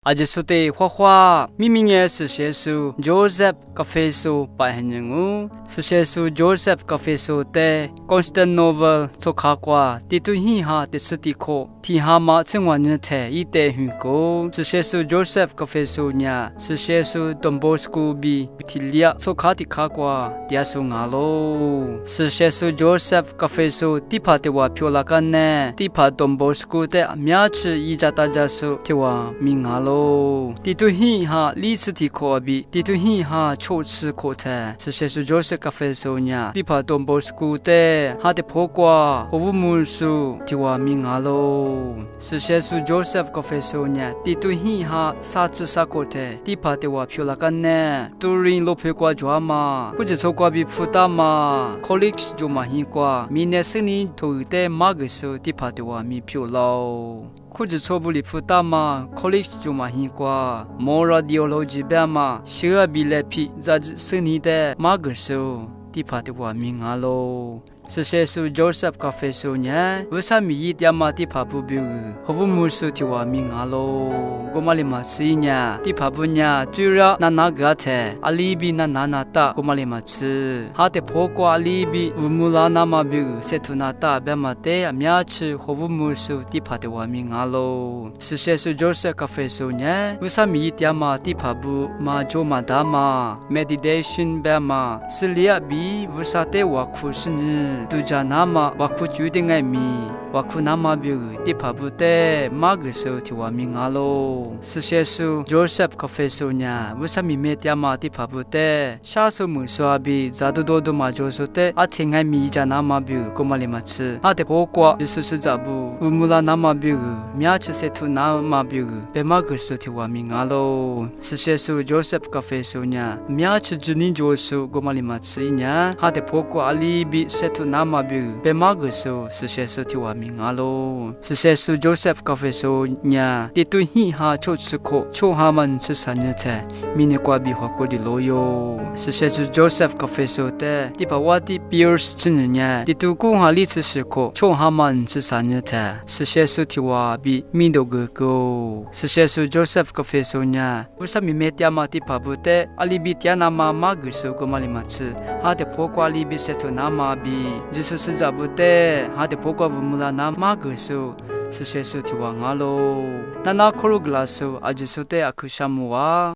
阿吉苏的花花，明明也是写书 Joseph 咖啡书白很人物，是写书 Joseph 咖啡书的 Constant Novel 做卡瓜，地图一下的是地壳，天下马成万人才一代很高，是写书 Joseph 咖啡书呢，是写书 Don Bosco 比提利亚做卡的卡瓜，第二书牙喽，是写书 Joseph 咖啡书，地帕的话漂亮干呢，地帕 Don Bosco 的名字一家大家说的话名牙喽。地图一下历史的科比，地图一下初次课程，是写书 Joseph 咖啡书呢，地帕 Don Bosco 的他的破瓜，和我们书的话名牙喽，是写书 Joseph 咖啡书呢，地图一下啥子啥课程，地帕的话漂亮干呢，都人落配瓜抓嘛，不知错瓜比复杂嘛 ，college 就嘛很瓜，明年生年头的马个时地帕的话咪漂亮。可是错不离复杂嘛 ，college 就嘛很瓜，more radiology 边嘛，需要比来比，在生年的马个时地帕的话名啊喽。是写书 Joseph 咖啡书呢，为啥咪一点嘛地帕不比个？和我们书的话名啊喽，我嘛哩嘛吃呢，地帕不呢，主要那个菜，阿里比那打，我嘛哩嘛吃，哈的破瓜阿里比，我们啦那嘛比个，写图那打，边嘛的阿面吃和我们书地帕的话名啊喽，是写书 Joseph 咖啡书呢，为啥咪一点嘛地帕不嘛做嘛打嘛 ，meditation 边嘛，是里阿比为啥的话苦是呢？tuja nama wakfu chude ngai mi wakfu nama bi ti phabu te magso thiwa mi ngalo sishesu Joseph Confesso nya wusami me tyama ti phabu te shasu muso abi zadu do ma joso te athingai mi jana ma bi komale ma chi ate pokwa jisu zabu umula nama bi mya chi se thu nama bi be magso thiwa mi ngalo sishesu Joseph Confesso nya mya chi juni joso komale ma chi nya ate pokwa ali bi se nama bi be magso sishesu thiwa mi ngalo sishesu Joseph Confesso nya ti tu hi ha cho chko cho ha man chi san nya che mini kwa bi ho ko di loyo sishesu Joseph Confesso te ti pa wa ti pierce chin nya ti tu ku ha li chi shi ko cho ha man chi san nya che sishesu thiwa bi mi do go sishesu Joseph Confesso nya usa mi me tia ma ti pa bu te ali bi tia na ma magso ko mali ma chi ha te pho kwa li bi se to na ma bi Jesus zabute hade pokwa vumula na magso sishesu tiwa ngalo nana khoro glaso ajisute akushamuwa